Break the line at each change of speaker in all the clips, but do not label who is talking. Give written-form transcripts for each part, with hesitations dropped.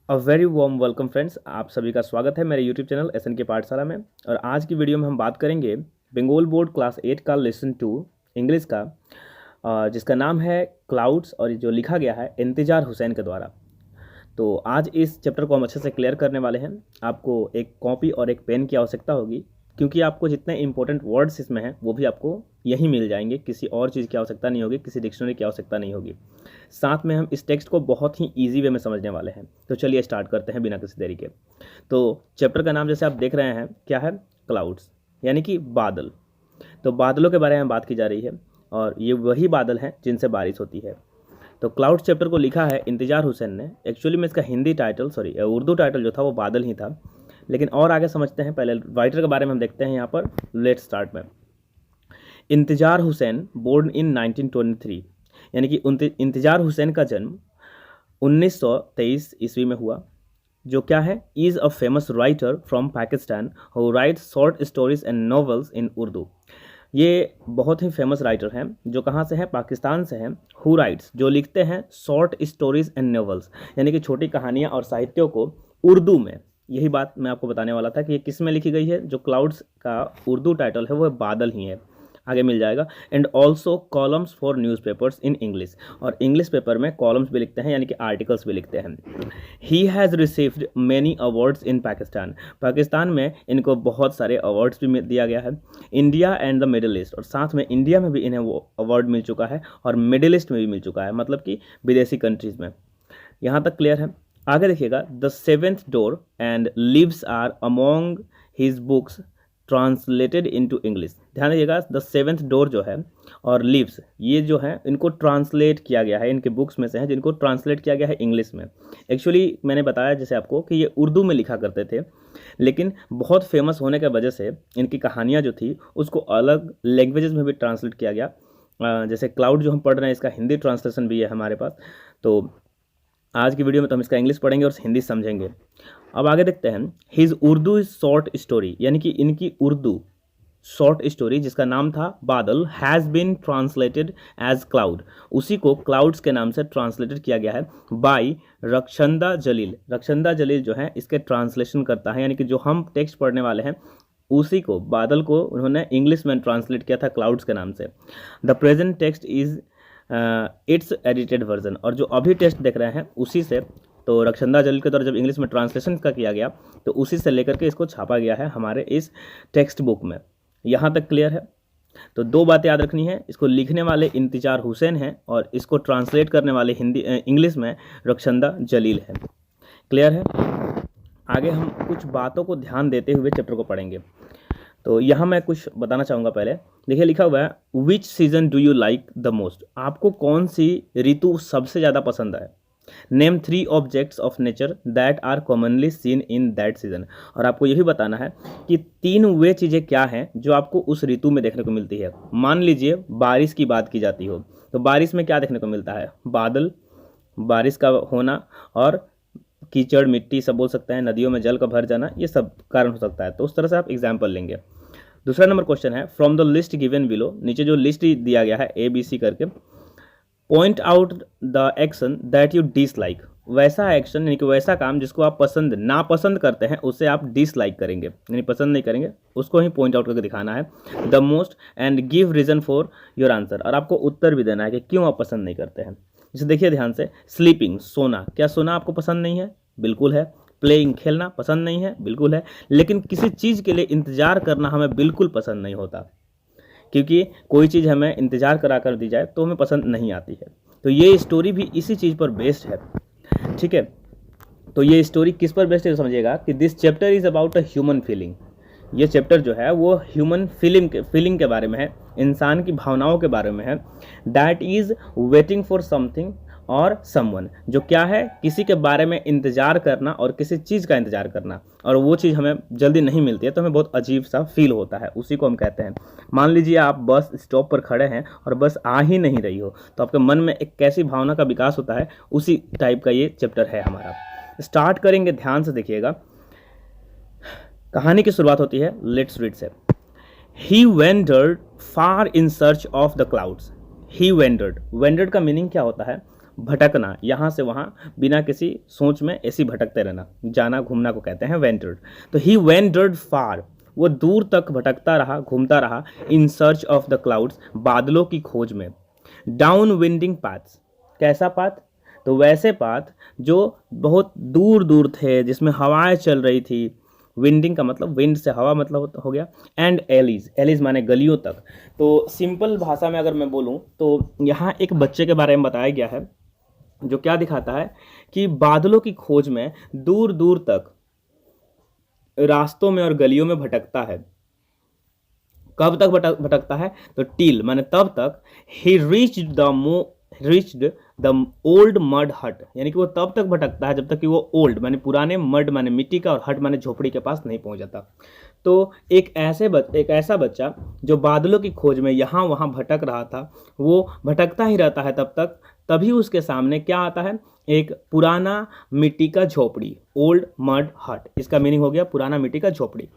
A very warm welcome friends, आप सभी का स्वागत है मेरे यूट्यूब चैनल एसएन के पाठशाला में। और आज की वीडियो में हम बात करेंगे बंगाल बोर्ड क्लास 8 का लेसन 2 इंग्लिश का, जिसका नाम है क्लाउड्स और जो लिखा गया है इंतजार हुसैन के द्वारा। तो आज इस चैप्टर को हम अच्छे से क्लियर करने वाले हैं। आपको एक कॉपी और एक पेन की आवश्यकता होगी, क्योंकि आपको जितने इंपॉर्टेंट वर्ड्स इसमें हैं वो भी आपको यहीं मिल जाएंगे। किसी और चीज़ की आवश्यकता नहीं होगी, किसी डिक्शनरी की आवश्यकता नहीं होगी। साथ में हम इस टेक्स्ट को बहुत ही ईजी वे में समझने वाले हैं। तो चलिए स्टार्ट करते हैं बिना किसी देरी के। तो चैप्टर का नाम जैसे आप देख रहे हैं क्या है, क्लाउड्स, यानी कि बादल। तो बादलों के बारे में बात की जा रही है और ये वही बादल हैं जिनसे बारिश होती है। तो क्लाउड चैप्टर को लिखा है इंतजार हुसैन ने। एक्चुअली में इसका हिंदी टाइटल उर्दू टाइटल जो था वो बादल ही था, लेकिन और आगे समझते हैं। पहले राइटर के बारे में हम देखते हैं यहाँ पर। लेट स्टार्ट में इंतजार हुसैन बोर्न इन 1923, यानी कि इंतजार हुसैन का जन्म 1923 ईस्वी में हुआ। जो क्या है, is a famous writer from Pakistan who writes short stories and novels in Urdu. ये बहुत ही फेमस राइटर हैं जो कहाँ से हैं, पाकिस्तान से हैं। हु राइट्स, जो लिखते हैं शॉर्ट स्टोरीज एंड नॉवेल्स, यानी कि छोटी कहानियाँ और साहित्यों को उर्दू में। यही बात मैं आपको बताने वाला था कि ये किस में लिखी गई है। जो क्लाउड्स का उर्दू टाइटल है वो बादल ही है, आगे मिल जाएगा। And also columns for newspapers in English, और इंग्लिश पेपर में कॉलम्स भी लिखते हैं, यानी कि आर्टिकल्स भी लिखते हैं। He has received many awards इन पाकिस्तान, पाकिस्तान में इनको बहुत सारे अवार्ड्स भी दिया गया है। India and the middle east, और साथ में इंडिया में भी इन्हें वो अवार्ड मिल चुका है और मिडिल ईस्ट में भी मिल चुका है, मतलब कि विदेशी कंट्रीज़ में। यहाँ तक क्लियर है। आगे देखिएगा, the seventh door and lives are among his books translated into English. ध्यान दीजिएगा, द सेवेंथ डोर जो है और लिव्स, ये जो है इनको ट्रांसलेट किया गया है, इनके बुक्स में से हैं जिनको ट्रांसलेट किया गया है इंग्लिश में। एक्चुअली मैंने बताया जैसे आपको कि ये उर्दू में लिखा करते थे, लेकिन बहुत फेमस होने की वजह से इनकी कहानियाँ जो थी उसको अलग लैंग्वेजेस में भी ट्रांसलेट किया गया। जैसे क्लाउड जो हम पढ़ रहे हैं, इसका हिंदी ट्रांसलेशन भी है हमारे पास। तो आज की वीडियो में तो हम इसका इंग्लिश पढ़ेंगे और हिंदी समझेंगे। अब आगे देखते हैं। हिज उर्दू शॉर्ट स्टोरी, यानी कि इनकी उर्दू शॉर्ट स्टोरी जिसका नाम था बादल, has been translated as cloud, उसी को क्लाउड्स के नाम से ट्रांसलेटेड किया गया है बाय रक्षंदा जलील। रक्षंदा जलील जो है इसके ट्रांसलेशन करता है, यानी कि जो हम टेक्स्ट पढ़ने वाले हैं उसी को, बादल को उन्होंने इंग्लिश में ट्रांसलेट किया था क्लाउड्स के नाम से। The present text is it's edited version, और जो अभी टेक्स्ट देख रहे हैं उसी से, तो रक्षंदा जलील के द्वारा जब इंग्लिश में ट्रांसलेशन का किया गया तो उसी से लेकर के इसको छापा गया है हमारे इस टेक्स्ट बुक में। यहाँ तक क्लियर है। तो दो बातें याद रखनी है, इसको लिखने वाले इंतजार हुसैन हैं और इसको ट्रांसलेट करने वाले हिंदी इंग्लिश में रक्षंदा जलील है। क्लियर है। आगे हम कुछ बातों को ध्यान देते हुए चैप्टर को पढ़ेंगे। तो यहाँ मैं कुछ बताना चाहूँगा। पहले देखिए, लिखा हुआ है which season do you like the most, आपको कौन सी ऋतु सबसे ज़्यादा पसंद है। Name 3 objects of nature that are commonly seen in that season, और आपको यही बताना है कि 3 वे चीज़ें क्या हैं जो आपको उस ऋतु में देखने को मिलती है। मान लीजिए बारिश की बात की जाती हो, तो बारिश में क्या देखने को मिलता है, बादल, बारिश का होना और कीचड़, मिट्टी, सब बोल सकते हैं, नदियों में जल का भर जाना, ये सब कारण हो सकता है। तो उस तरह से आप एग्जाम्पल लेंगे। दूसरा नंबर क्वेश्चन है, from the list given below, नीचे जो लिस्ट दिया गया है ABC करके, point out the action that you dislike, वैसा एक्शन यानी कि वैसा काम जिसको आप पसंद ना पसंद करते हैं उसे आप डिसलाइक करेंगे, यानी पसंद नहीं करेंगे, उसको ही पॉइंट आउट करके दिखाना है। The most and give reason for your answer, और आपको उत्तर भी देना है कि क्यों आप पसंद नहीं करते हैं। जैसे देखिए ध्यान से, स्लीपिंग, सोना, क्या सोना आपको पसंद नहीं है? बिल्कुल है। प्लेइंग, खेलना पसंद नहीं है? बिल्कुल है। लेकिन किसी चीज़ के लिए इंतजार करना हमें बिल्कुल पसंद नहीं होता, क्योंकि कोई चीज़ हमें इंतजार करा कर दी जाए तो हमें पसंद नहीं आती है। तो ये स्टोरी भी इसी चीज़ पर बेस्ड है, ठीक है। तो ये स्टोरी किस पर बेस्ड है, तो समझिएगा कि this chapter is about a human feeling. ये चैप्टर जो है वो ह्यूमन फीलिंग के बारे में है, इंसान की भावनाओं के बारे में है। That is waiting for something और समवन, जो क्या है, किसी के बारे में इंतज़ार करना और किसी चीज़ का इंतज़ार करना, और वो चीज़ हमें जल्दी नहीं मिलती है तो हमें बहुत अजीब सा फील होता है, उसी को हम कहते हैं। मान लीजिए आप बस स्टॉप पर खड़े हैं और बस आ ही नहीं रही हो, तो आपके मन में एक कैसी भावना का विकास होता है, उसी टाइप का ये चैप्टर है हमारा। स्टार्ट करेंगे, ध्यान से देखिएगा। कहानी की शुरुआत होती है, लेट्स रीड से। He wandered far in search of the clouds. He wandered, wandered का मीनिंग क्या होता है? भटकना, यहाँ से वहाँ बिना किसी सोच में ऐसी भटकते रहना, जाना घूमना को कहते हैं वेंडर्ड। तो ही वेंडर्ड फार, वो दूर तक भटकता रहा, घूमता रहा, इन सर्च ऑफ द क्लाउड्स, बादलों की खोज में, डाउन विंडिंग पाथ्स, कैसा पाथ, तो वैसे पाथ जो बहुत दूर दूर थे, जिसमें हवाएं चल रही थी, विंडिंग का मतलब विंड से हवा मतलब हो गया, एंड एलीज, एलीज माने गलियों तक। तो सिंपल भाषा में अगर मैं बोलूं तो यहाँ एक बच्चे के बारे में बताया गया है जो क्या दिखाता है कि बादलों की खोज में दूर दूर तक रास्तों में और गलियों में भटकता है। कब तक भटकता है, तो टिल माने तब तक, ही रीच्ड द ओल्ड मड हट, यानी कि वो तब तक भटकता है जब तक कि वो ओल्ड माने पुराने, मड माने मिट्टी का, और हट माने झोपड़ी के पास नहीं पहुंच जाता। तो एक ऐसा बच्चा जो बादलों की खोज में यहाँ वहाँ भटक रहा था, वो भटकता ही रहता है तब तक, तभी उसके सामने क्या आता है, एक पुराना मिट्टी का झोपड़ी, ओल्ड मड हट, इसका मीनिंग हो गया पुराना मिट्टी का झोपड़ी।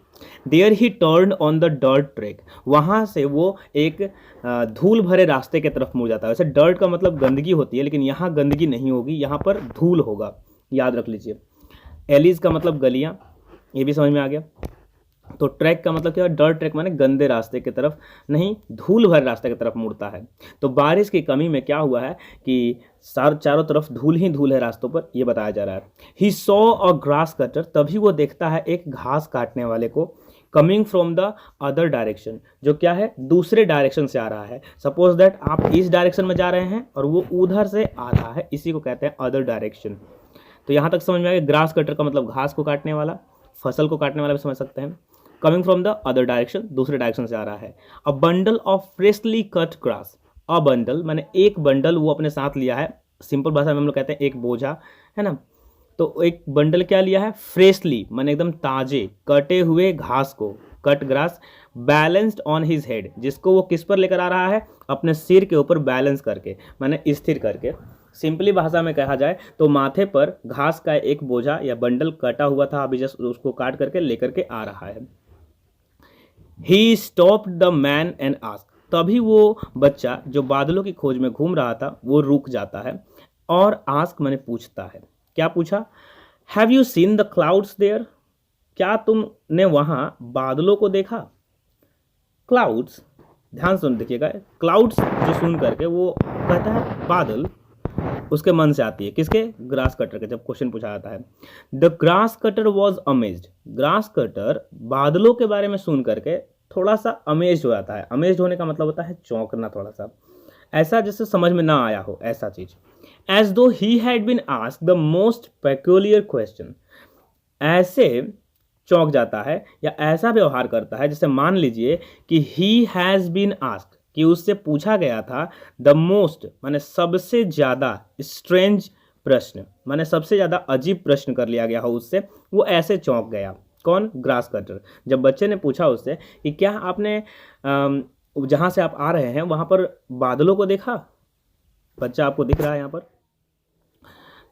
There he turn on the dirt track, वहाँ से वो एक धूल भरे रास्ते की तरफ मुड़ जाता है। वैसे डर्ट का मतलब गंदगी होती है, लेकिन यहाँ गंदगी नहीं होगी, यहाँ पर धूल होगा, याद रख लीजिए। एलीज का मतलब गलियाँ, ये भी समझ में आ गया। तो ट्रैक का मतलब क्या है, डर्ट ट्रैक माने गंदे रास्ते की तरफ नहीं, धूल भरे रास्ते की तरफ मुड़ता है। तो बारिश की कमी में क्या हुआ है कि चारों तरफ धूल ही धूल है रास्तों पर, यह बताया जा रहा है। He saw a grass cutter, तभी वो देखता है एक घास काटने वाले को, coming from the other direction, जो क्या है दूसरे डायरेक्शन से आ रहा है। सपोज दैट आप इस डायरेक्शन में जा रहे हैं और वो उधर से आ रहा है, इसी को कहते हैं अदर डायरेक्शन। तो यहाँ तक समझ में आ गया। ग्रास कटर का मतलब घास को काटने वाला, फसल को काटने वाला भी समझ सकते हैं। Coming from the other direction, दूसरे डायरेक्शन से आ रहा है। A bundle of freshly cut grass, a bundle माने एक बंडल वो अपने साथ लिया है, सिंपल भाषा में हम लोग कहते हैं एक बोझा, है ना। तो एक बंडल क्या लिया है, फ्रेशली माने एकदम ताजे कटे हुए घास को, cut grass, balanced on his head, जिसको वो किस पर लेकर आ रहा है, अपने सिर के ऊपर बैलेंस करके, माने स्थिर करके। सिंपली भाषा में कहा जाए तो माथे पर घास का एक बोझा या बंडल कटा हुआ था, अभी जस्ट उसको काट करके लेकर के आ रहा है। He stopped the man and asked, तभी वो बच्चा जो बादलों की खोज में घूम रहा था वो रुक जाता है, और आस्क माने पूछता है। क्या पूछा, have you seen the clouds there, क्या तुमने वहां बादलों को देखा। क्लाउड्स, ध्यान सुन देखिएगा, क्लाउड्स जो सुन करके वो कहता है बादल, उसके मन से आती है किसके, ग्रास कटर के, जब क्वेश्चन पूछा जाता है। The grass cutter was amazed, grass cutter बादलों के बारे में सुन करके थोड़ा सा अमेज्ड हो जाता है। अमेज्ड होने का मतलब होता है चौंकना, थोड़ा सा ऐसा जैसे समझ में ना आया हो, ऐसा चीज। As though he had been asked the most peculiar question, ऐसे चौंक जाता है या ऐसा व्यवहार करता है जैसे मान लीजिए कि ही हैज बीन आस्क्ड, कि उससे पूछा गया था द मोस्ट माने सबसे ज्यादा, स्ट्रेंज प्रश्न माने सबसे ज्यादा अजीब प्रश्न कर लिया गया हो उससे, वो ऐसे चौंक गया। कौन, ग्रास कटर। जब बच्चे ने पूछा उससे कि क्या आपने जहां से आप आ रहे हैं वहां पर बादलों को देखा, बच्चा आपको दिख रहा है यहाँ पर,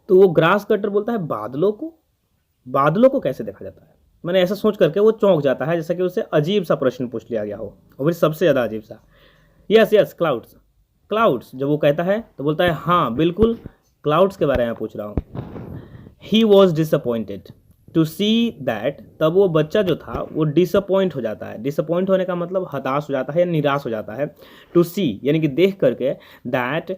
तो वो ग्रास कटर बोलता है बादलों को कैसे देखा जाता है, मैंने ऐसा सोच करके वो चौंक जाता है जैसा कि उससे अजीब सा प्रश्न पूछ लिया गया हो, और फिर सबसे ज्यादा अजीब सा। यस क्लाउड्स जब वो कहता है तो बोलता है हाँ बिल्कुल क्लाउड्स के बारे में पूछ रहा हूँ। He was disappointed to see that, तब वो बच्चा जो था वो डिसअपॉइंट हो जाता है। डिसअपॉइंट होने का मतलब हताश हो जाता है या निराश हो जाता है। टू सी यानी कि देख करके, दैट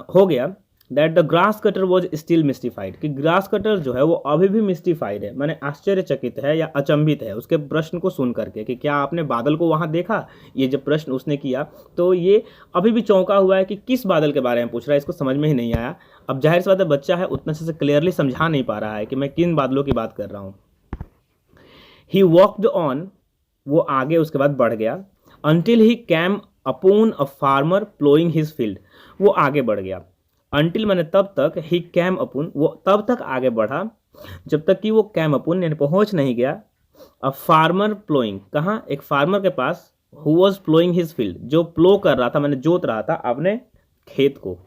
हो गया, that the grass cutter was still mystified, कि ग्रास कटर जो है वो अभी भी मिस्टिफाइड है, माने आश्चर्यचकित है या अचंभित है उसके प्रश्न को सुन करके कि क्या आपने बादल को वहां देखा। ये जब प्रश्न उसने किया तो ये अभी भी चौंका हुआ है कि किस बादल के बारे में पूछ रहा है, इसको समझ में ही नहीं आया। अब जाहिर सी बात है बच्चा है, उतना से क्लियरली समझा नहीं पा रहा है कि मैं किन बादलों की बात कर रहा हूँ। ही वॉकड ऑन, वो आगे उसके बाद बढ़ गया, until he cam upon a farmer ploughing his field, वो आगे बढ़ गया। अंटिल मैंने तब तक, ही कैम अपुन वो तब तक आगे बढ़ा जब तक कि वो कैम अपुन यानी पहुंच नहीं गया, अ फार्मर प्लोइंग, कहाँ, एक फार्मर के पास, who was ploughing his field, जो प्लो कर रहा था मैंने जोत रहा था अपने खेत को।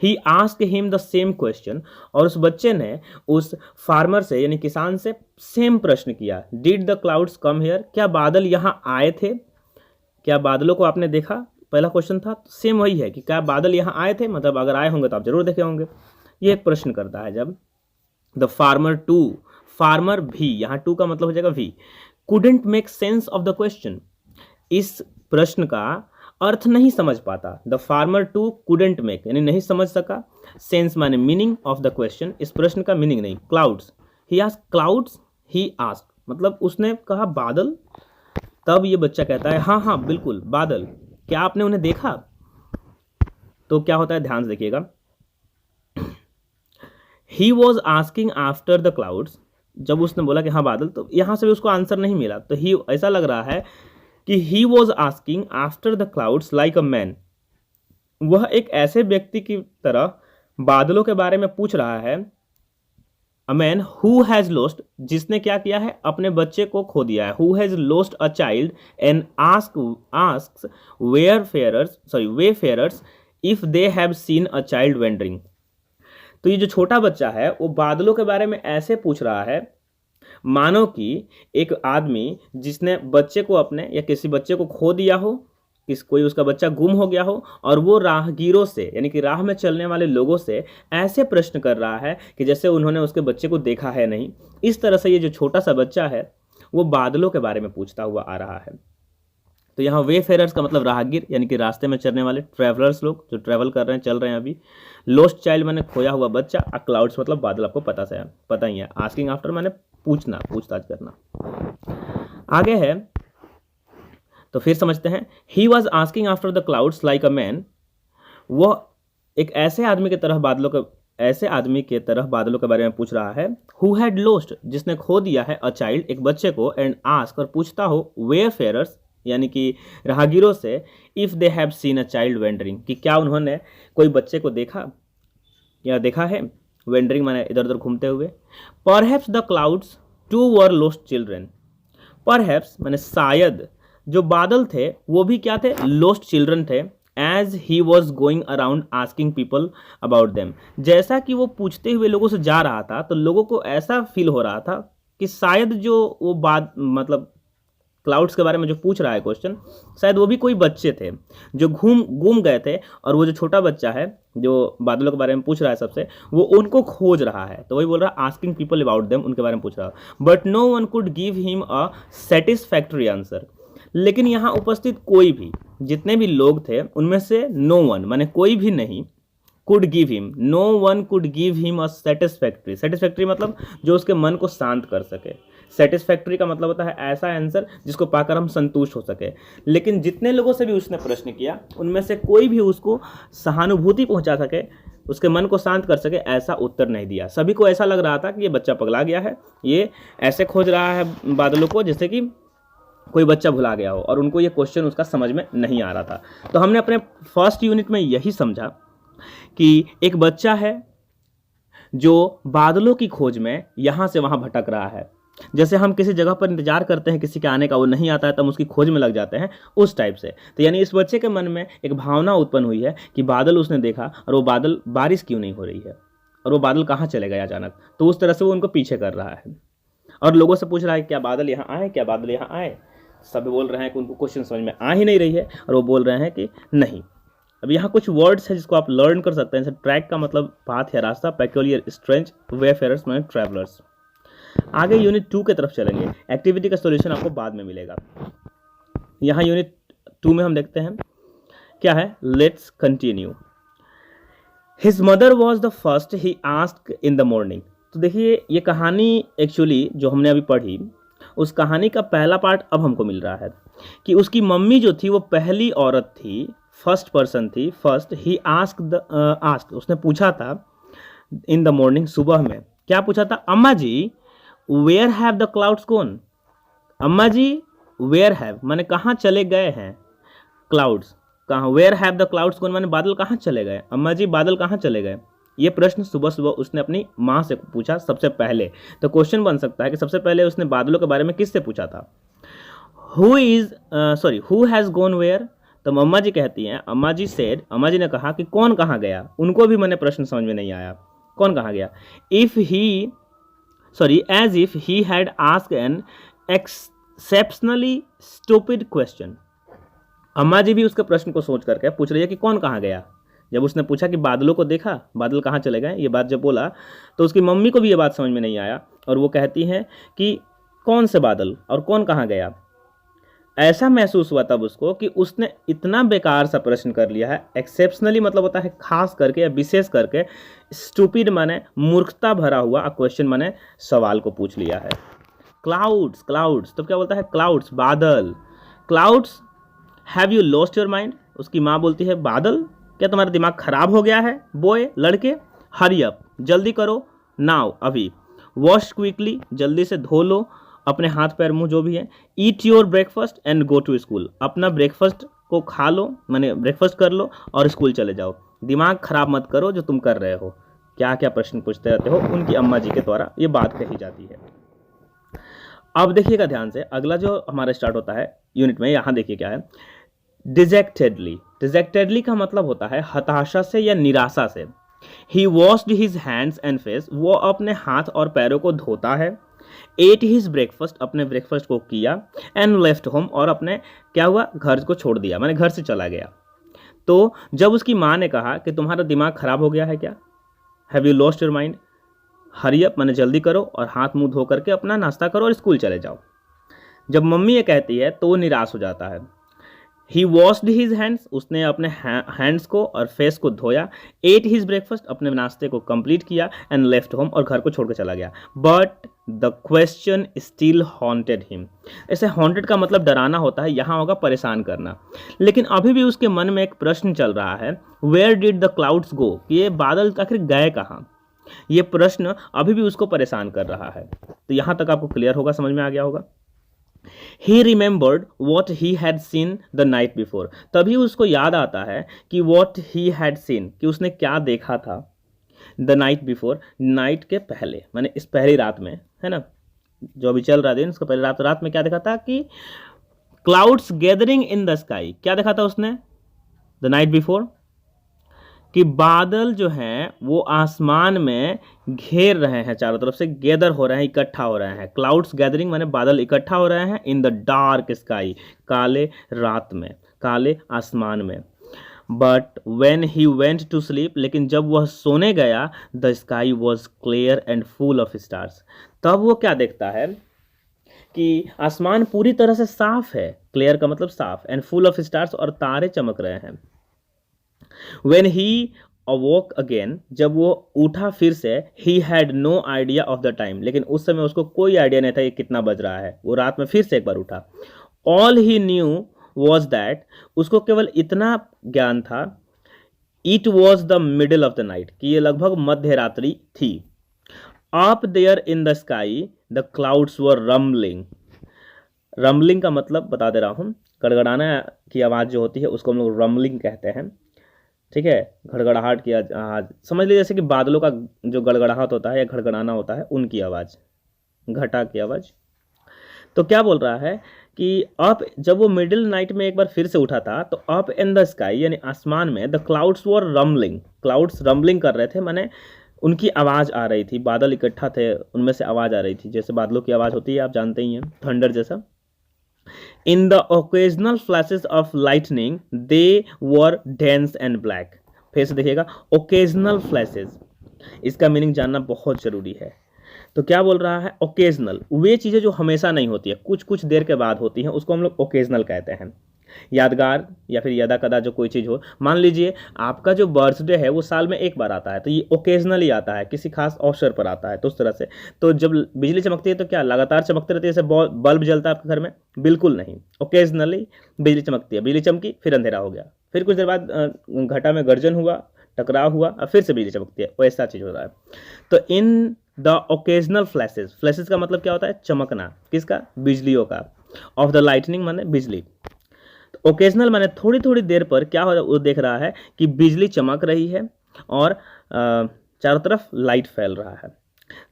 He asked him the same question, और उस बच्चे ने उस फार्मर से यानी किसान से सेम प्रश्न किया। Did the clouds come here, क्या बादल यहाँ आए थे, क्या बादलों को आपने देखा, पहला क्वेश्चन था, सेम वही है कि क्या बादल यहाँ आए थे, मतलब अगर आए होंगे तो आप जरूर देखे होंगे। ये एक प्रश्न करता है जब द फार्मर भी, यहाँ टू का मतलब हो जाएगा भी, couldn't make sense of the question, इस प्रश्न का अर्थ नहीं समझ पाता। The farmer too couldn't make यानी नहीं समझ सका, सेंस माने मीनिंग ऑफ द क्वेश्चन, इस प्रश्न का मीनिंग नहीं। क्लाउड्स, ही आस्क मतलब उसने कहा बादल, तब ये बच्चा कहता है हाँ हाँ बिल्कुल बादल, क्या आपने उन्हें देखा? तो क्या होता है, ध्यान से देखिएगा। He was asking after the clouds, जब उसने बोला कि हाँ बादल, तो यहां से भी उसको आंसर नहीं मिला, तो ही ऐसा लग रहा है कि he was asking after the clouds like a man, वह एक ऐसे व्यक्ति की तरह बादलों के बारे में पूछ रहा है। A man who has lost, जिसने क्या किया है, अपने बच्चे को खो दिया है। Who has lost a child and asks wayfarers if they have seen a child wandering. तो ये जो छोटा बच्चा है वो बादलों के बारे में ऐसे पूछ रहा है मानो कि एक आदमी जिसने बच्चे को अपने या किसी बच्चे को खो दिया हो, कोई उसका बच्चा गुम हो गया हो, और वो राहगीरों से यानी कि राह में चलने वाले लोगों से ऐसे प्रश्न कर रहा है कि जैसे उन्होंने उसके बच्चे को देखा है नहीं। इस तरह से ये जो छोटा सा बच्चा है वो बादलों के बारे में पूछता हुआ आ रहा है। तो यहाँ वेफेयरर्स का मतलब राहगीर यानी कि रास्ते में चलने वाले, ट्रैवलर्स लोग जो ट्रैवल कर रहे हैं, चल रहे हैं अभी। लॉस्ट चाइल्ड माने खोया हुआ बच्चा, आ क्लाउड्स मतलब बादल, आपको पता ही है। आस्किंग आफ्टर माने पूछना, पूछताछ करना। आगे है तो फिर समझते हैं, he was asking after the clouds like a man, वह एक ऐसे आदमी की तरह बादलों के बारे में पूछ रहा है। हु हैड लॉस्ट, जिसने खो दिया है, अ चाइल्ड एक बच्चे को, एंड आस्क और पूछता हो, वेयरफेयरर्स यानी कि राहगीरों से, if they have seen a child wandering कि क्या उन्होंने कोई बच्चे को देखा या देखा है, वेंडरिंग माने इधर उधर घूमते हुए। Perhaps the clouds too were lost children, perhaps माने शायद जो बादल थे वो भी क्या थे, लॉस्ट चिल्ड्रन थे। As he was going around asking people about them, जैसा कि वो पूछते हुए लोगों से जा रहा था तो लोगों को ऐसा फील हो रहा था कि शायद जो वो मतलब क्लाउड्स के बारे में जो पूछ रहा है क्वेश्चन, शायद वो भी कोई बच्चे थे जो घूम गए थे, और वो जो छोटा बच्चा है जो बादलों के बारे में पूछ रहा है सबसे, वो उनको खोज रहा है। तो वही बोल रहा है आस्किंग पीपल अबाउट देम, उनके बारे में पूछ रहा है। But no one could give him a satisfactory answer, लेकिन यहाँ उपस्थित कोई भी, जितने भी लोग थे उनमें से नो वन माने कोई भी नहीं, could give him, no one could give him a satisfactory मतलब जो उसके मन को शांत कर सके। सेटिस्फैक्टरी का मतलब होता है ऐसा आंसर जिसको पाकर हम संतुष्ट हो सके। लेकिन जितने लोगों से भी उसने प्रश्न किया उनमें से कोई भी उसको सहानुभूति पहुंचा सके, उसके मन को शांत कर सके, ऐसा उत्तर नहीं दिया। सभी को ऐसा लग रहा था कि ये बच्चा पगला गया है, ये ऐसे खोज रहा है बादलों को जैसे कि कोई बच्चा भुला गया हो, और उनको ये क्वेश्चन उसका समझ में नहीं आ रहा था। तो हमने अपने फर्स्ट यूनिट में यही समझा कि एक बच्चा है जो बादलों की खोज में यहाँ से वहाँ भटक रहा है। जैसे हम किसी जगह पर इंतजार करते हैं किसी के आने का, वो नहीं आता है तब उसकी खोज में लग जाते हैं, उस टाइप से। तो यानी इस बच्चे के मन में एक भावना उत्पन्न हुई है कि बादल उसने देखा, और वो बादल, बारिश क्यों नहीं हो रही है, और वो बादल कहाँ चले गए अचानक। तो उस तरह से वो उनको पीछे कर रहा है और लोगों से पूछ रहा है क्या बादल यहाँ आए, क्या बादल यहाँ आए। सब बोल रहे हैं कि उनको क्वेश्चन समझ में आ ही नहीं रही है, और वो बोल रहे हैं कि नहीं। अब यहाँ कुछ वर्ड्स है जिसको आप लर्न कर सकते हैं। जैसे ट्रैक का मतलब पाथ या रास्ता, पेक्यूलियर, स्ट्रेंज, वेफेयरर्स माने ट्रैवलर्स। आगे यूनिट 2 की तरफ चलेंगे। एक्टिविटी का सॉल्यूशन आपको बाद में मिलेगा। यहाँ यूनिट 2 में हम देखते हैं क्या है, let's continue. His mother was the first he asked in the morning. तो देखिए ये कहानी एक्चुअली जो हमने अभी पढ़ी, उस कहानी का पहला पार्ट अब हमको मिल रहा है कि उसकी मम्मी जो थी वो पहली औरत थी, फर्स्ट पर्सन थी। फर्स्ट ही आस्क्ड उसने पूछा था इन द मॉर्निंग, सुबह में क्या पूछा था, Amma ji where have the clouds gone. Amma ji where have माने कहाँ चले गए हैं क्लाउड्स, कहाँ, where have the clouds gone माने बादल कहाँ चले गए, अम्मा जी बादल कहाँ चले गए। ये प्रश्न सुबह सुबह उसने अपनी माँ से पूछा सबसे पहले। तो क्वेश्चन बन सकता है कि सबसे पहले उसने बादलों के बारे में किससे पूछा था, हु हैज़ गॉन वेयर। तो अम्मा जी कहती हैं, अम्मा जी सेड, अम्मा जी ने कहा कि कौन कहाँ गया। उनको भी मैंने प्रश्न समझ में नहीं आया, कौन कहाँ गया। As if he had asked an exceptionally stupid question. अम्मा जी भी उसके प्रश्न को सोच करके पूछ रही है कि कौन कहाँ गया। जब उसने पूछा कि बादलों को देखा, बादल कहाँ चले गए, ये बात जब बोला तो उसकी मम्मी को भी ये बात समझ में नहीं आया और वो कहती हैं कि कौन से बादल और कौन कहाँ गया। ऐसा महसूस हुआ तब उसको कि उसने इतना बेकार सा प्रश्न कर लिया है, एक्सेप्शनली मतलब होता है खास करके या विशेष करके, स्टूपिड माने मूर्खता भरा हुआ क्वेश्चन माने सवाल को पूछ लिया है। क्लाउड्स, क्लाउड्स, तो क्या बोलता है, क्लाउड्स बादल, clouds have you lost your mind. उसकी माँ बोलती है बादल क्या तुम्हारा दिमाग खराब हो गया है, बॉय लड़के, हरी अप जल्दी करो, नाउ अभी, वॉश क्विकली जल्दी से धो लो अपने हाथ पैर मुंह जो भी है, eat your breakfast and go to school, अपना ब्रेकफास्ट को खा लो माने ब्रेकफास्ट कर लो और स्कूल चले जाओ, दिमाग खराब मत करो जो तुम कर रहे हो। क्या क्या प्रश्न पूछते रहते हो, उनकी अम्मा जी के द्वारा ये बात कही जाती है। अब देखिएगा ध्यान से, अगला जो हमारा स्टार्ट होता है यूनिट में, यहाँ देखिए क्या है, डिजेक्टेडली। डिजेक्टेडली का मतलब होता है हताशा से या निराशा से। He washed his hands and face, वो अपने हाथ और पैरों को धोता है। एट हिज ब्रेकफास्ट, अपने ब्रेकफास्ट को किया। एंड लेफ्ट होम, और अपने क्या हुआ, घर को छोड़ दिया माने घर से चला गया। तो जब उसकी माँ ने कहा कि तुम्हारा दिमाग खराब हो गया है क्या, have you lost your mind, hurry up माने जल्दी करो और हाथ मुंह धो करके अपना नाश्ता करो और स्कूल चले जाओ। जब मम्मी ये कहती है तो वो निराश हो जाता है। ही वॉश्ड हिज हैंड्स, उसने अपने हैंड्स को और फेस को धोया। एट हिज ब्रेकफास्ट, अपने नाश्ते को कंप्लीट किया। एंड लेफ्ट होम, और घर को छोड़कर चला गया। But the question still haunted him. ऐसे हॉन्टेड का मतलब डराना होता है, यहाँ होगा परेशान करना। लेकिन अभी भी उसके मन में एक प्रश्न चल रहा है, वेयर डिड द क्लाउड्स गो, कि ये बादल आखिर गए कहाँ। ये प्रश्न अभी भी उसको परेशान कर रहा है। तो यहाँ तक आपको क्लियर होगा, समझ में आ गया होगा। He remembered what he had seen the night before. तभी उसको याद आता है कि what he had seen, कि उसने क्या देखा था the night before, नाइट के पहले माने इस पहली रात में, है ना, जो अभी चल रहा दिन, उसका पहली रात में क्या देखा था कि clouds gathering in the sky। क्या देखा था उसने the night before, कि बादल जो हैं वो आसमान में घेर रहे हैं, चारों तरफ से गैदर हो रहे हैं, इकट्ठा हो रहे हैं। क्लाउड्स गैदरिंग माने बादल इकट्ठा हो रहे हैं इन द डार्क स्काई, काले रात में, काले आसमान में। But when he went to sleep, लेकिन जब वह सोने गया, the sky was clear and full of stars. तब वो क्या देखता है कि आसमान पूरी तरह से साफ है, क्लियर का मतलब साफ, एंड फुल ऑफ स्टार्स, और तारे चमक रहे हैं। When he awoke again, जब वो उठा फिर से, he had no idea of the time, लेकिन उस समय उसको कोई आइडिया नहीं था ये कितना बज रहा है। वो रात में फिर से एक बार उठा। All he knew was that, उसको केवल इतना ज्ञान था, it was the middle of the night, कि ये लगभग मध्य रात्रि थी। Up there in the sky, the clouds were rumbling। Rumbling का मतलब बता दे रहा हूँ, गड़गड़ाना की आवाज़ जो होती है उसको हम लोग रम्बलिंग कहते हैं, ठीक है। घड़गड़ाहट की आवाज़ समझ लीजिए, जैसे कि बादलों का जो गड़गड़ाहट होता है या घड़गड़ाना होता है, उनकी आवाज़, घटा की आवाज़। तो क्या बोल रहा है कि अप, जब वो मिडिल नाइट में एक बार फिर से उठा था, तो अप इन द स्काई यानी आसमान में, the clouds were rumbling, clouds rumbling कर रहे थे, माने उनकी आवाज़ आ रही थी, बादल इकट्ठा थे उनमें से आवाज़ आ रही थी, जैसे बादलों की आवाज़ होती है आप जानते ही हैं, थंडर जैसा। In the occasional flashes of lightning, they were dense and black। फिर से देखिएगा, occasional flashes, इसका मीनिंग जानना बहुत जरूरी है। तो क्या बोल रहा है, ओकेजनल, वे चीज़ें जो हमेशा नहीं होती है, कुछ कुछ देर के बाद होती हैं, उसको हम लोग ओकेजनल कहते हैं। यादगार या फिर यदा कदा जो कोई चीज़ हो, मान लीजिए आपका जो बर्थडे है वो साल में एक बार आता है, तो ये ओकेजनली आता है, किसी खास अवसर पर आता है, तो उस तरह से। तो जब बिजली चमकती है तो क्या लगातार चमकती रहती है, जैसे बल्ब जलता है आपके घर में, बिल्कुल नहीं, ओकेजनली बिजली चमकती है, बिजली चमकी फिर अंधेरा हो गया, फिर कुछ देर बाद घटा में गर्जन हुआ, टकराव हुआ, और फिर से बिजली चमकती है, वैसा चीज़ हो रहा है। तो in the occasional flashes, flashes का मतलब क्या होता है, चमकना, किसका, बिजलियों का, ऑफ द लाइटनिंग माने बिजली। ओकेजनल माने थोड़ी थोड़ी देर पर क्या हो, वो देख रहा है कि बिजली चमक रही है और चारों तरफ लाइट फैल रहा है।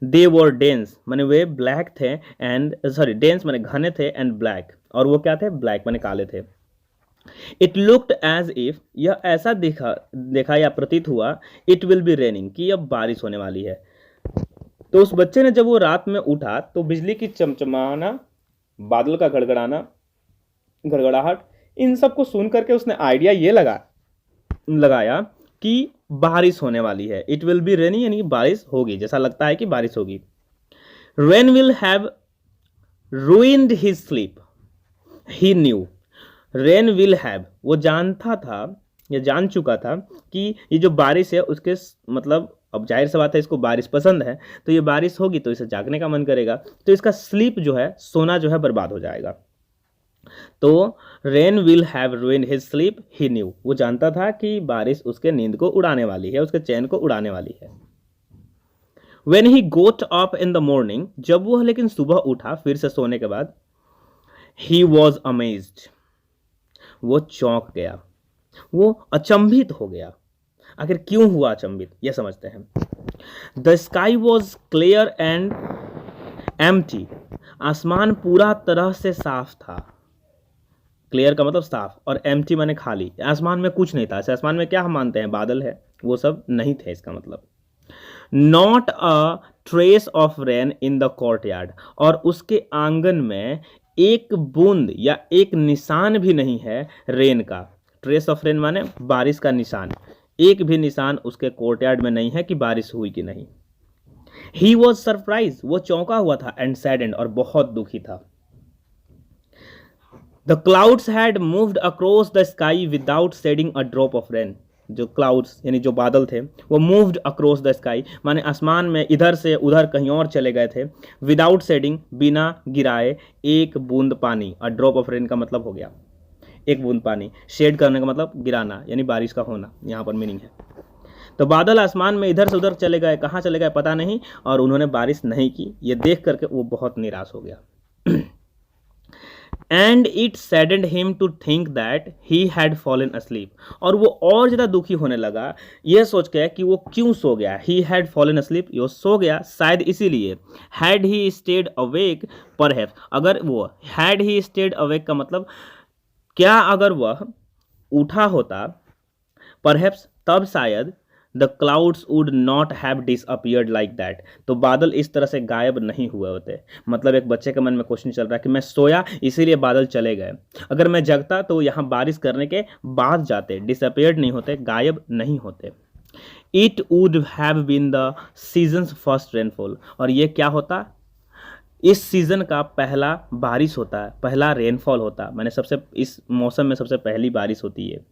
दे वर डेंस माने वे ब्लैक थे, एंड सॉरी डेंस माने घने थे, एंड ब्लैक, और वो क्या थे, ब्लैक माने काले थे। इट लुक्ड एज इफ, यह ऐसा देखा या प्रतीत हुआ, इट विल बी रेनिंग, कि अब बारिश होने वाली है। तो उस बच्चे ने जब वो रात में उठा तो बिजली की चमचमाना, बादल का गड़गड़ाना, गड़गड़ाहट, इन सब को सुन करके उसने आइडिया ये लगाया कि बारिश होने वाली है, इट विल बी रेनी, यानी बारिश होगी, जैसा लगता है कि बारिश होगी। Rain will have ruined his sleep, he knew, rain will have, वो जानता था या जान चुका था कि ये जो बारिश है उसके मतलब, अब जाहिर सी बात है इसको बारिश पसंद है, तो ये बारिश होगी तो इसे जागने का मन करेगा, तो इसका स्लीप जो है, सोना जो है बर्बाद हो जाएगा। तो rain will have ruined his sleep, he new, वो जानता था कि बारिश उसके नींद को उड़ाने वाली है, उसके चैन को उड़ाने वाली है। When he got up in the morning, जब वह लेकिन सुबह उठा फिर से सोने के बाद, he was amazed, वो चौंक गया, वो अचंभित हो गया। आखिर क्यों हुआ अचंभित, यह समझते हैं। The sky was clear and empty, आसमान पूरा तरह से साफ था। क्लियर का मतलब साफ, और एम्प्टी माने खाली, आसमान में कुछ नहीं था। आसमान में क्या हम मानते हैं, बादल है, वो सब नहीं थे इसका मतलब। Not a trace of rain in the courtyard, और उसके आंगन में एक बूंद या एक निशान भी नहीं है रेन का। ट्रेस ऑफ रेन माने बारिश का निशान, एक भी निशान उसके कोर्टयार्ड में नहीं है कि बारिश हुई कि नहीं। ही वॉज सरप्राइज, वो चौंका हुआ था, एंड सैडेंड, और बहुत दुखी था। The clouds had moved across the sky without shedding a drop of rain, जो क्लाउड्स यानी जो बादल थे वो मूव्ड अक्रॉस द स्काई माने आसमान में इधर से उधर कहीं और चले गए थे। विदाउट शेडिंग, बिना गिराए एक बूंद पानी, अ ड्रॉप ऑफ रेन का मतलब हो गया एक बूंद पानी, शेड करने का मतलब गिराना यानी बारिश का होना, यहाँ पर मीनिंग है। तो बादल आसमान में इधर से उधर चले गए, कहाँ चले गए पता नहीं, और उन्होंने बारिश नहीं की। ये देख करके वो बहुत निराश हो गया। And it saddened him to think that he had fallen asleep, और वो और ज़्यादा दुखी होने लगा यह सोच के कि वो क्यों सो गया। ही हैड फॉलन अस्लीप, यो सो गया शायद इसीलिए। Had he stayed awake perhaps, अगर वो हैड ही स्टेड अवेक का मतलब क्या, अगर वह उठा होता परहैप्स तब शायद the clouds would not have disappeared like that, तो बादल इस तरह से गायब नहीं हुए होते। मतलब एक बच्चे के मन में क्वेश्चन चल रहा है कि मैं सोया इसीलिए बादल चले गए, अगर मैं जगता तो यहाँ बारिश करने के बाद जाते, डिसअपियर्ड नहीं होते, गायब नहीं होते। It would have been the season's first rainfall, और ये क्या होता, इस सीजन का पहला बारिश होता है, पहला रेनफॉल होता, मैंने सबसे इस मौसम में सबसे पहली बारिश होती है,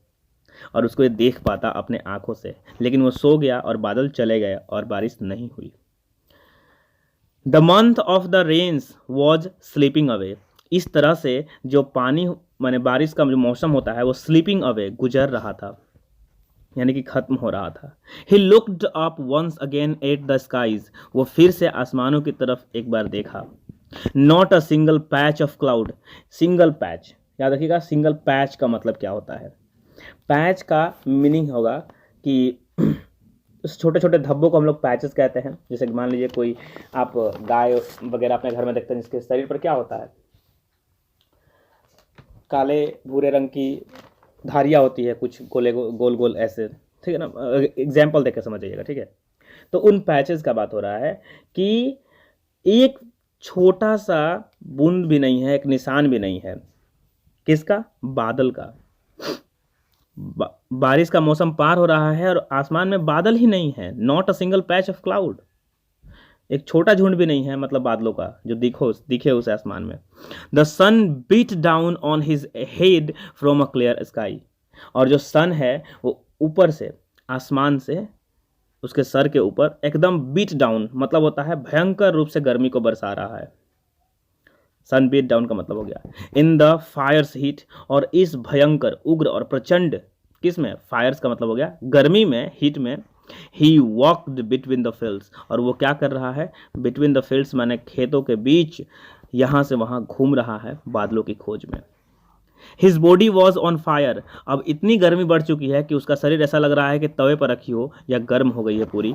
और उसको ये देख पाता अपने आंखों से, लेकिन वो सो गया और बादल चले गए और बारिश नहीं हुई। The month of the rains was slipping away, इस तरह से जो पानी माने बारिश का जो मौसम होता है वो स्लीपिंग अवे, गुजर रहा था, यानी कि खत्म हो रहा था। He looked up once again at the skies, वो फिर से आसमानों की तरफ एक बार देखा। Not a single patch of cloud, single patch याद रखिएगा, सिंगल पैच का मतलब क्या होता है। पैच का मीनिंग होगा कि उस छोटे छोटे धब्बों को हम लोग पैचेस कहते हैं। जैसे कि मान लीजिए कोई आप गाय वगैरह अपने घर में देखते हैं जिसके शरीर पर क्या होता है, काले भूरे रंग की धारियाँ होती है, कुछ गोले गोल गोल ऐसे, ठीक है ना, एग्जाम्पल देख के समझ जाइएगा, ठीक है। तो उन पैचेस का बात हो रहा है कि एक छोटा सा बूंद भी नहीं है, एक निशान भी नहीं है, किसका, बादल का। बारिश का मौसम पार हो रहा है और आसमान में बादल ही नहीं है। Not a single patch of cloud, एक छोटा झुंड भी नहीं है, मतलब बादलों का जो दिखे उस आसमान में। The sun beat down on his head from a clear sky, और जो सन है वो ऊपर से आसमान से उसके सर के ऊपर एकदम बीट डाउन मतलब होता है भयंकर रूप से गर्मी को बरसा रहा है। सन बीट डाउन का मतलब हो गया इन द फायर्स हीट, और इस भयंकर उग्र और प्रचंड किसमें, फायर्स का मतलब हो गया गर्मी में, हीट में। ही वॉक्ड बिटवीन द फील्ड्स, और वो क्या कर रहा है, बिटवीन द फील्ड्स माने खेतों के बीच यहाँ से वहाँ घूम रहा है बादलों की खोज में। His body was on fire, अब इतनी गर्मी बढ़ चुकी है कि उसका शरीर ऐसा लग रहा है कि तवे पर रखी हो या गर्म हो गई है पूरी,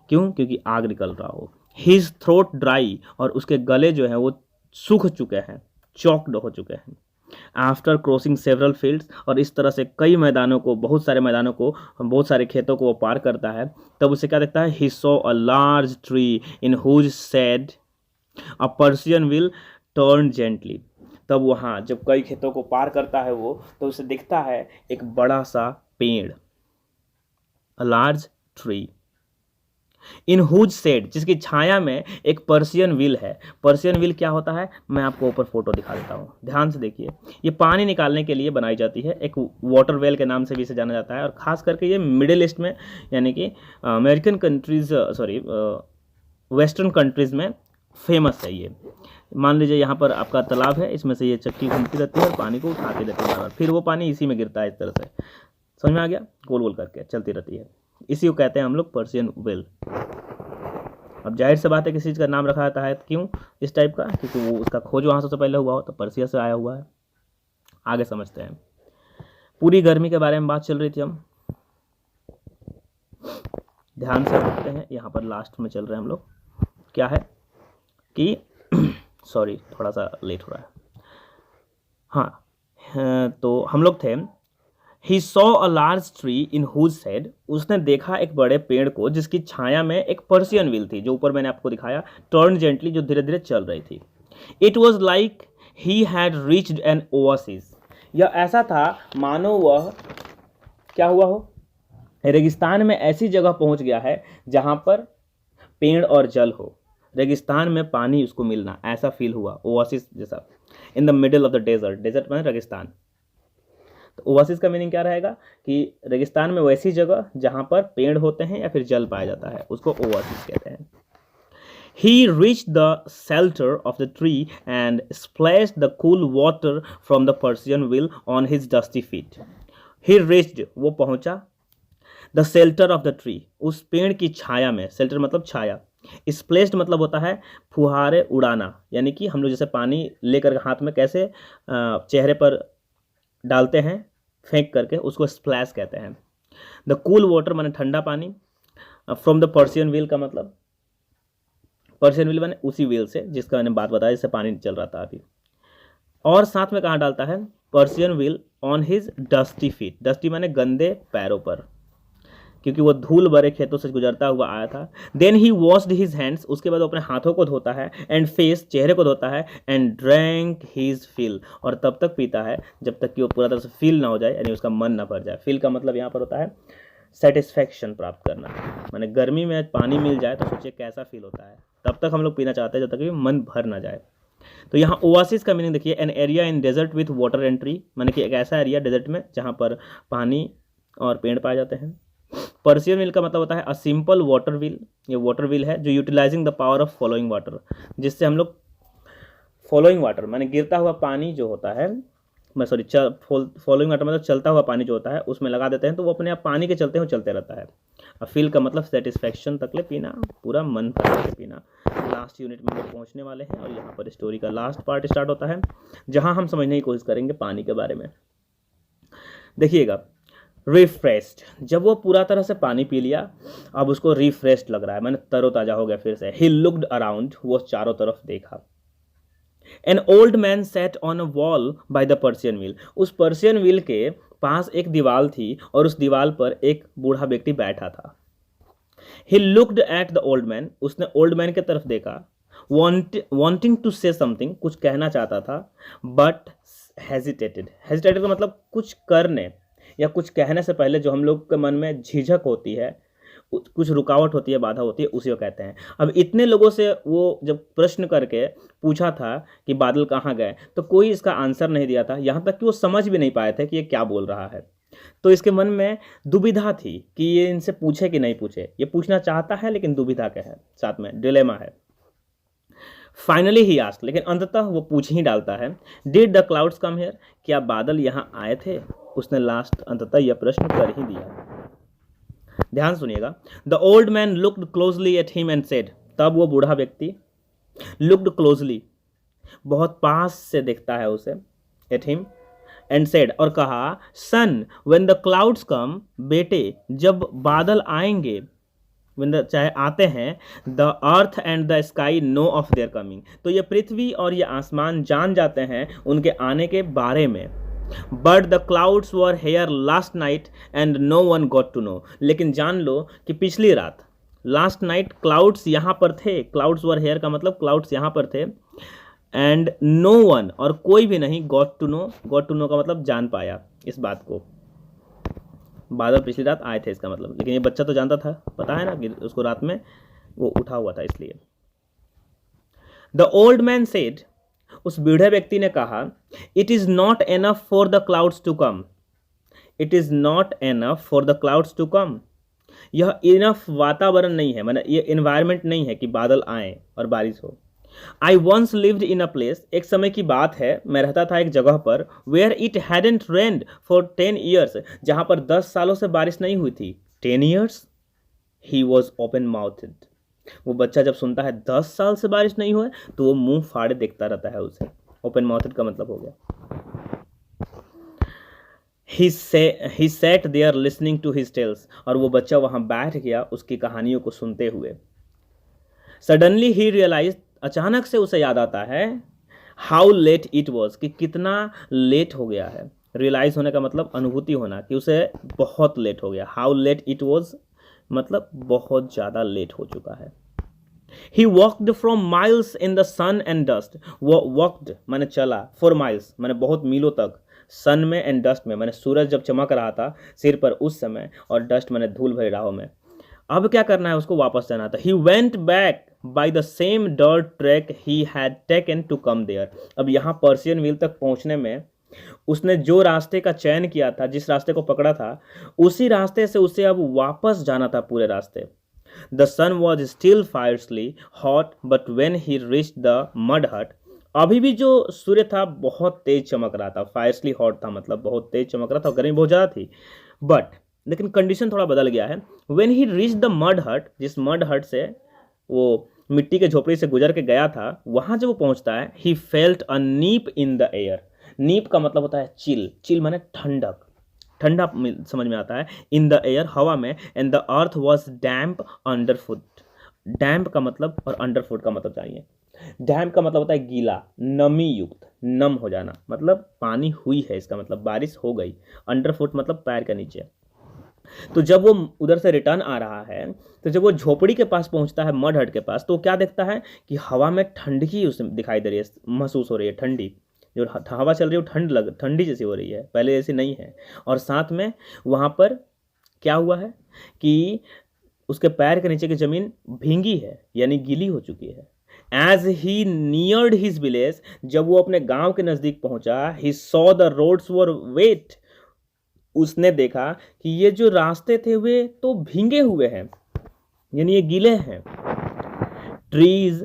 क्यों, क्योंकि आग निकल रहा हो। हिज थ्रोट ड्राई, और उसके गले जो है वो सूख चुके हैं, चॉक्ड हो चुके हैं। आफ्टर क्रॉसिंग सेवरल फील्ड्स, और इस तरह से कई मैदानों को, बहुत सारे मैदानों को, बहुत सारे खेतों को वो पार करता है, तब उसे क्या देखता है, he saw a large tree in whose shade a Persian wheel turn gently, तब वहाँ जब कई खेतों को पार करता है वो, तो उसे दिखता है एक बड़ा सा पेड़, a large tree, in whose shade, जिसकी छाया में एक पर्शियन व्हील है। पर्शियन व्हील क्या होता है, मैं आपको ऊपर फोटो दिखा देता हूँ, ध्यान से देखिए। ये पानी निकालने के लिए बनाई जाती है, एक वाटर वेल के नाम से भी इसे जाना जाता है, और ख़ास करके ये मिडिल ईस्ट में, यानी कि American countries, sorry western countries में फेमस है ये। मान लीजिए यहाँ पर आपका तालाब है, इसमें से ये चक्की घूमती रहती है और पानी को उठाती रहती है, फिर वो पानी इसी में गिरता है, इस तरह से, समझ में आ गया, गोल गोल करके चलती रहती है। इसी को कहते हैं हम लोग पर्शियन वेल। अब जाहिर सी बात है किसी चीज़ का नाम रखा जाता है क्यों इस टाइप का, क्योंकि वो उसका खोज वहाँ सबसे पहले हुआ हो, तो पर्शिया से आया हुआ है। आगे समझते हैं। पूरी गर्मी के बारे में बात चल रही थी, हम ध्यान से देखते हैं। यहाँ पर लास्ट में चल रहे हैं हम लोग, क्या है कि सॉरी थोड़ा सा लेट हो रहा है। हाँ, तो हम लोग थे, He saw a large tree in whose shade, उसने देखा एक बड़े पेड़ को जिसकी छाया में एक पर्शियन व्हील थी, जो ऊपर मैंने आपको दिखाया, टर्न जेंटली, जो धीरे धीरे चल रही थी। It was like he had reached an oasis, यह ऐसा था मानो वह क्या हुआ हो, रेगिस्तान में ऐसी जगह पहुंच गया है जहां पर पेड़ और जल हो, रेगिस्तान में पानी उसको मिलना, ऐसा फील हुआ, ओआसिस जैसा। In the middle of the desert, desert में रेगिस्तान, तो ओआसिस का मीनिंग क्या रहेगा कि रेगिस्तान में वैसी जगह जहां पर पेड़ होते हैं या फिर जल पाया जाता है, उसको ओआसिस कहते हैं। He reached the shelter of the tree and splashed the cool water from the Persian wheel on his dusty feet. He reached, वो पहुंचा, the shelter of the tree, उस पेड़ की छाया में, शेल्टर मतलब छाया, स्प्लेश्ड मतलब होता है फुहारे उड़ाना, यानी कि हम लोग जैसे पानी लेकर हाथ में कैसे चेहरे पर डालते हैं फेंक करके, उसको स्प्लैश कहते हैं। द कूल वाटर माने ठंडा पानी, फ्रॉम द पर्शियन व्हील का मतलब, पर्शियन व्हील माने उसी व्हील से जिसका मैंने बात बताया, जिससे पानी चल रहा था अभी। और साथ में कहाँ डालता है, Persian wheel on his dusty feet, dusty माने गंदे पैरों पर, क्योंकि वो धूल भरे खेतों से गुजरता हुआ आया था। Then he washed his hands, उसके बाद वो अपने हाथों को धोता है, एंड फेस, चेहरे को धोता है, एंड ड्रैंक हिज फिल, और तब तक पीता है जब तक कि वो पूरा तरह से फील ना हो जाए, यानी उसका मन ना भर जाए। फील का मतलब यहाँ पर होता है सेटिस्फैक्शन प्राप्त करना, माने गर्मी में पानी मिल जाए तो सोचिए कैसा फील होता है, तब तक हम लोग पीना चाहते हैं जब तक कि मन भर ना जाए। तो यहाँ ओआसिस का मीनिंग देखिए, an area in desert with water and tree, माने कि एक ऐसा एरिया डेजर्ट में जहाँ पर पानी और पेड़ पाए जाते हैं। पर्शियन व्हील का मतलब होता है अ सिंपल वाटर व्हील, ये वाटर व्हील है जो utilising the power of following water, जिससे हम लोग फॉलोइंग वाटर माने गिरता हुआ पानी जो होता है, मैं सॉरी फॉलोइंग वाटर मतलब चलता हुआ पानी जो होता है उसमें लगा देते हैं, तो वो अपने आप पानी के चलते हुए चलते रहता है। अब फील का मतलब सेटिस्फैक्शन तक ले पीना, पूरा मन भर के पीना। लास्ट यूनिट में हम पहुँचने वाले हैं और यहाँ पर स्टोरी का लास्ट पार्ट स्टार्ट होता है, जहाँ हम समझने की कोशिश करेंगे पानी के बारे में। देखिएगा, रिफ्रेश्ड, जब वो पूरा तरह से पानी पी लिया, अब उसको रिफ्रेश्ड लग रहा है, मैंने तरोताजा हो गया फिर से। ही लुक्ड अराउंड, वो चारों तरफ देखा। An old man set on a wall by the Persian wheel, उस पर्शियन व्हील के पास एक दीवार थी और उस दीवार पर एक बूढ़ा व्यक्ति बैठा था। He looked at the old man, उसने ओल्ड मैन की तरफ देखा, wanting टू से समथिंग, कुछ कहना चाहता था, बट हेजिटेटेड, हेजिटेटेड का मतलब कुछ करने या कुछ कहने से पहले जो हम लोग के मन में झिझक होती है, कुछ रुकावट होती है, बाधा होती है, उसी को कहते हैं। अब इतने लोगों से वो जब प्रश्न करके पूछा था कि बादल कहाँ गए, तो कोई इसका आंसर नहीं दिया था, यहाँ तक कि वो समझ भी नहीं पाए थे कि ये क्या बोल रहा है। तो इसके मन में दुविधा थी कि ये इनसे पूछे कि नहीं पूछे, ये पूछना चाहता है लेकिन दुविधा का है, साथ में डिलेमा है। फाइनली ही आस्क्ड, लेकिन अंततः वो पूछ ही डालता है, did the clouds come here, क्या बादल यहाँ आए थे? उसने लास्ट अंततः यह प्रश्न कर ही दिया। ध्यान सुनिएगा। The old man looked closely at him and said, तब वो बूढ़ा व्यक्ति लुक्ड क्लोजली, बहुत पास से देखता है उसे, एट हिम एंड सेड, और कहा, son when the clouds come, बेटे जब बादल आएंगे, चाहे आते हैं, the earth and the sky know of their coming, तो ये पृथ्वी और ये आसमान जान जाते हैं उनके आने के बारे में। But the clouds were here last night and no one got to know, लेकिन जान लो कि पिछली रात, लास्ट नाइट क्लाउड्स यहाँ पर थे, क्लाउड्स वर हेयर का मतलब क्लाउड्स यहाँ पर थे, एंड नो वन, और कोई भी नहीं, गॉट टू नो का मतलब जान पाया इस बात को। बादल पिछली रात आए थे इसका मतलब, लेकिन ये बच्चा तो जानता था, पता है ना कि उसको रात में वो उठा हुआ था इसलिए। द ओल्ड मैन सेड, उस बूढ़े व्यक्ति ने कहा, it is not enough for the clouds to come, it is not enough for the clouds to come. यह इनफ वातावरण नहीं है, मतलब ये इन्वायरमेंट नहीं है कि बादल आए और बारिश हो। I once lived in a place, एक समय की बात है, मैं रहता था एक जगह पर, where it hadn't rained for 10 years, जहां पर 10 सालों से बारिश नहीं हुई थी। 10 years, he was open mouthed. वो बच्चा जब सुनता है 10 साल से बारिश नहीं हुआ तो वो मुंह फाड़े देखता रहता है उसे। ओपन माउथड का मतलब हो गया। He sat there listening to his tales, और वो बच्चा वहां बैठ गया उसकी कहानियों को सुनते हुए। सडनली ही रियलाइज, अचानक से उसे याद आता है, हाउ लेट इट वॉज, कि कितना लेट हो गया है। रियलाइज होने का मतलब अनुभूति होना, कि उसे बहुत लेट हो गया। हाउ लेट इट वॉज मतलब बहुत ज़्यादा लेट हो चुका है। He walked from miles in the sun and dust. वो walked माने चला, for miles माने बहुत मीलों तक, सन में एंड डस्ट में माने सूरज जब चमक रहा था सिर पर उस समय, और डस्ट माने धूल भरी राहों में। अब क्या करना है, उसको वापस जाना था। He went back by the same dirt track he had taken to come there. अब यहाँ पर्शियन व्हील तक पहुँचने में उसने जो रास्ते का चयन किया था, जिस रास्ते को पकड़ा था, उसी रास्ते से उसे अब वापस जाना था पूरे रास्ते। The sun was still fiercely hot, but when he reached the mud hut, अभी भी जो सूर्य था बहुत तेज चमक रहा था। फायरसली हॉट था मतलब बहुत तेज चमक रहा था, गर्मी बहुत ज़्यादा थी। बट लेकिन कंडीशन थोड़ा बदल गया है। When he reached the mud hut, जिस मड हट से वो मिट्टी के झोपड़ी से गुजर के गया था, वहाँ जब वो पहुँचता है, he felt a nip in the air. नीप का मतलब होता है चिल, चिल माने ठंडक, ठंडा समझ में आता है। इन द एयर, हवा में। And the earth was damp underfoot. Damp का मतलब और अंडर फुट का मतलब चाहिए। डैम्प का मतलब होता है गीला, नमी युक्त, नम हो जाना, मतलब पानी हुई है इसका मतलब, बारिश हो गई। अंडर फुट मतलब पैर के नीचे। तो जब वो उधर से रिटर्न आ रहा है, तो जब वो झोपड़ी के पास पहुंचता है, मड हट के पास, तो क्या देखता है कि हवा में ठंडकी उसे दिखाई दे रही है, महसूस हो रही है ठंडी। जो हवा चल रही है वो ठंडी जैसी हो रही है, पहले जैसी नहीं है। और साथ में वहाँ पर क्या हुआ है कि उसके पैर के नीचे की ज़मीन भींगी है, यानी गीली हो चुकी है। As he neared his village, जब वो अपने गांव के नज़दीक पहुंचा, he saw the roads were wet, उसने देखा कि ये जो रास्ते थे वे तो भींगे हुए हैं, यानी ये गीले हैं। Trees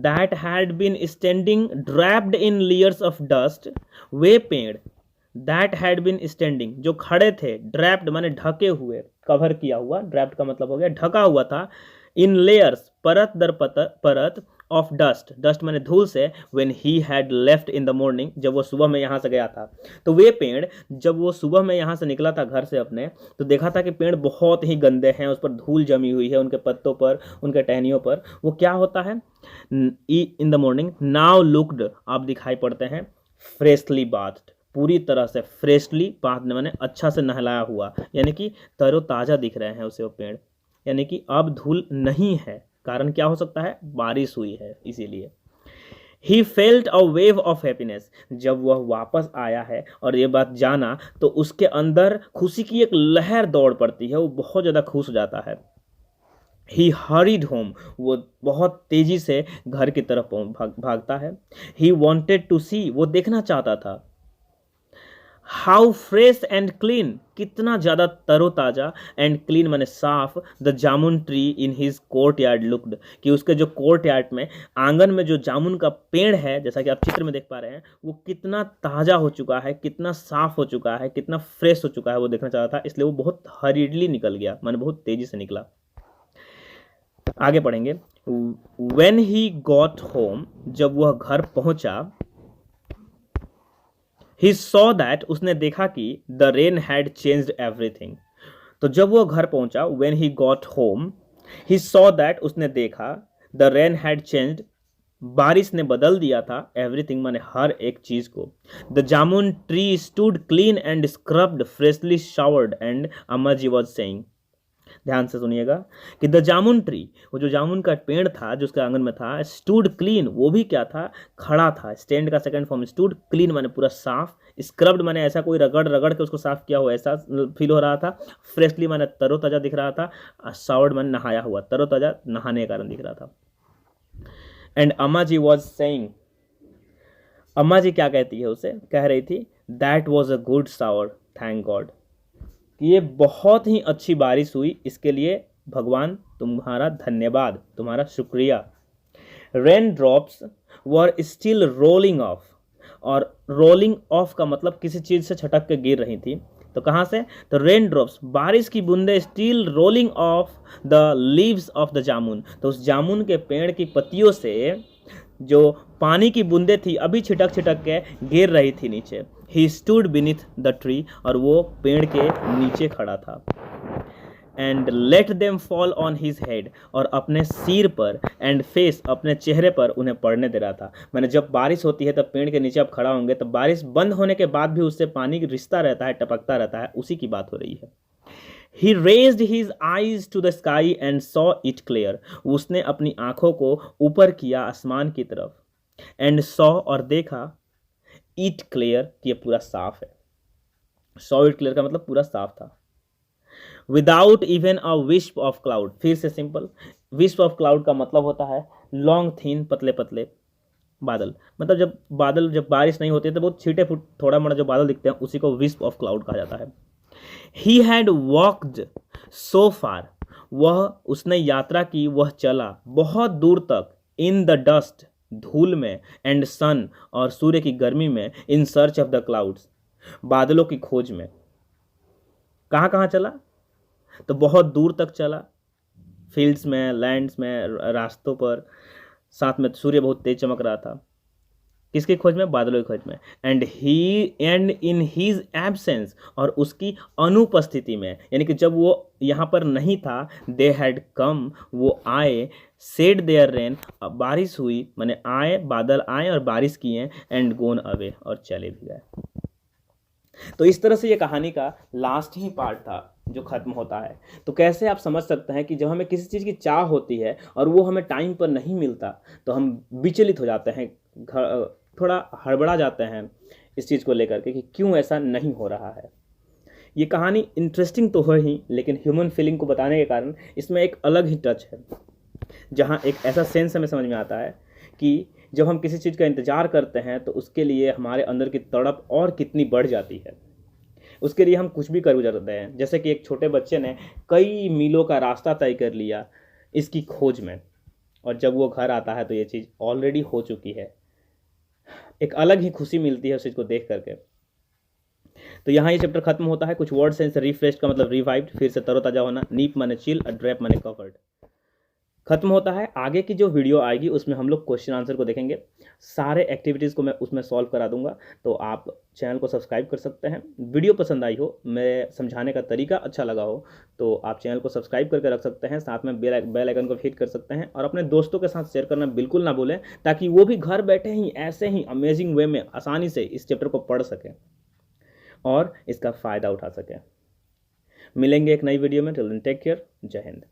that had been standing draped in layers of dust, वे पेड़ that had been standing जो खड़े थे, draped माने ढके हुए, कवर किया हुआ, draped का मतलब हो गया ढका हुआ था, in layers परत दर परत of dust, dust माने धूल से, when he had left in the morning, जब वो सुबह में यहाँ से गया था। तो वे पेड़ जब वो सुबह में यहाँ से निकला था घर से अपने, तो देखा था कि पेड़ बहुत ही गंदे हैं, उस पर धूल जमी हुई है, उनके पत्तों पर, उनके टहनियों पर। वो क्या होता है, in the morning now looked, आप दिखाई पड़ते हैं, फ्रेशली बाथ्ड, पूरी तरह से फ्रेशली बाथ माने अच्छा से नहलाया हुआ, यानी कि तरोताज़ा दिख रहे हैं उसे वो पेड़, यानी कि अब धूल नहीं है। कारण क्या हो सकता है, बारिश हुई है इसीलिए। He felt a wave of happiness, जब वह वापस आया है और ये बात जाना, तो उसके अंदर खुशी की एक लहर दौड़ पड़ती है, वो बहुत ज़्यादा खुश हो जाता है। ही हरीड होम, वो बहुत तेजी से घर की तरफ भागता है। ही वॉन्टेड टू सी, वो देखना चाहता था। हाउ फ्रेश एंड क्लीन, कितना ज़्यादा तरोताज़ा, एंड क्लीन माने साफ, the jamun tree in his court yard looked, कि उसके जो कोर्ट यार्ड में, आंगन में जो जामुन का पेड़ है, जैसा कि आप चित्र में देख पा रहे हैं, वो कितना ताज़ा हो चुका है, कितना साफ हो चुका है, कितना फ्रेश हो चुका है, वो देखना चाहता था। इसलिए वो बहुत हरीडली निकल गया, माने बहुत तेज़ी से निकला। आगे पढ़ेंगे। व्हेन ही गॉट होम, जब वह घर पहुंचा, ही सॉ दैट, उसने देखा कि the rain had changed everything. तो जब वह घर पहुंचा, when he got home, he saw that, उसने देखा, द रेन हैड चेंज्ड, बारिश ने बदल दिया था, एवरीथिंग माने हर एक चीज को। The jamun tree stood clean and scrubbed, freshly showered, and Amma ji was saying, ध्यान से सुनिएगा कि द जामुन ट्री, वो जो जामुन का पेड़ था जो उसके आंगन में था, स्टूड क्लीन, वो भी क्या था, खड़ा था। स्टैंड का सेकंड फॉर्म स्टूड, क्लीन माने पूरा साफ, स्क्रब्ड माने ऐसा कोई रगड़ रगड़ के उसको साफ किया हुआ ऐसा फील हो रहा था, फ्रेशली माने तरोताजा दिख रहा था, शावर्ड माने नहाया हुआ, तरोताजा नहाने के कारण दिख रहा था। And Amma ji was saying, अम्मा जी क्या कहती है, उसे कह रही थी, that was a good shower, thank God, कि ये बहुत ही अच्छी बारिश हुई, इसके लिए भगवान तुम्हारा धन्यवाद, तुम्हारा शुक्रिया। Rain drops were still rolling of, और रोलिंग ऑफ का मतलब किसी चीज़ से छटक के गिर रही थी, तो कहाँ से, तो रेन ड्रॉप्स, बारिश की बूंदे, still rolling off the leaves of the jamun, तो उस जामुन के पेड़ की पत्तियों से जो पानी की बूंदे थी अभी छिटक छिटक के गिर रही थी नीचे। He stood beneath the tree, और वो पेड़ के नीचे खड़ा था। And let them fall on his head, और अपने सिर पर, एंड फेस, अपने चेहरे पर उन्हें पड़ने दे रहा था। मैंने जब बारिश होती है तब पेड़ के नीचे आप खड़ा होंगे, तब बारिश बंद होने के बाद भी उससे पानी रिसता रहता है, टपकता रहता है, उसी की बात हो रही है। He raised his eyes to the sky and saw it clear. उसने अपनी आंखों को ऊपर किया आसमान की तरफ, and saw, और देखा, it clear, कि ये पूरा साफ है। saw it clear का मतलब पूरा साफ था। Without even a wisp of cloud, फिर से सिंपल, wisp of cloud का मतलब होता है लॉन्ग थिन, पतले पतले बादल, मतलब जब बारिश नहीं होती है तो बहुत छीटे फुट थोड़ा मोड़ा जो बादल दिखते हैं उसी को wisp of cloud कहा जाता है। He had walked so far, वह, उसने यात्रा की, वह चला बहुत दूर तक, in the dust, धूल में, and sun, और सूर्य की गर्मी में, in search of the clouds, बादलों की खोज में। कहाँ कहाँ चला, तो बहुत दूर तक चला, फील्ड्स में, लैंड्स में, रास्तों पर, साथ में सूर्य बहुत तेज चमक रहा था, किसकी खोज में, बादलों की खोज में। एंड इन हीज एब्सेंस, और उसकी अनुपस्थिति में, यानी कि जब वो यहाँ पर नहीं था, दे हैड कम, वो आए, सेड देयर रेन, बारिश हुई, माने आए, बादल आए और बारिश किए, एंड गोन अवे, और चले भी गए। तो इस तरह से ये कहानी का लास्ट ही पार्ट था जो खत्म होता है। तो कैसे आप समझ सकते हैं कि जब हमें किसी चीज़ की चाह होती है और वो हमें टाइम पर नहीं मिलता तो हम विचलित हो जाते हैं, थोड़ा हड़बड़ा जाते हैं इस चीज़ को लेकर के कि क्यों ऐसा नहीं हो रहा है। ये कहानी इंटरेस्टिंग तो है ही, लेकिन ह्यूमन फीलिंग को बताने के कारण इसमें एक अलग ही टच है, जहाँ एक ऐसा सेंस हमें समझ में आता है कि जब हम किसी चीज़ का इंतज़ार करते हैं तो उसके लिए हमारे अंदर की तड़प और कितनी बढ़ जाती है, उसके लिए हम कुछ भी कर गुजरते हैं। जैसे कि एक छोटे बच्चे ने कई मीलों का रास्ता तय कर लिया इसकी खोज में, और जब वो घर आता है तो ये चीज़ ऑलरेडी हो चुकी है, एक अलग ही खुशी मिलती है उस चीज़ को देख करके। तो यहाँ ये चैप्टर खत्म होता है। कुछ वर्ड सेंस, रिफ्रेश का मतलब रिवाइव्ड, फिर से तरोताजा होना, नीप माने चिल, ड्रैप माने कवर्ड, खत्म होता है। आगे की जो वीडियो आएगी उसमें हम लोग क्वेश्चन आंसर को देखेंगे, सारे एक्टिविटीज़ को मैं उसमें सॉल्व करा दूंगा। तो आप चैनल को सब्सक्राइब कर सकते हैं। वीडियो पसंद आई हो, मैं समझाने का तरीका अच्छा लगा हो तो आप चैनल को सब्सक्राइब करके रख सकते हैं, साथ में बेल आइकन को हिट कर सकते हैं, और अपने दोस्तों के साथ शेयर करना बिल्कुल ना भूलें, ताकि वो भी घर बैठे ही ऐसे ही अमेजिंग वे में आसानी से इस चैप्टर को पढ़ सकें और इसका फ़ायदा उठा सकें। मिलेंगे एक नई वीडियो में, टिल देन टेक केयर, जय हिंद।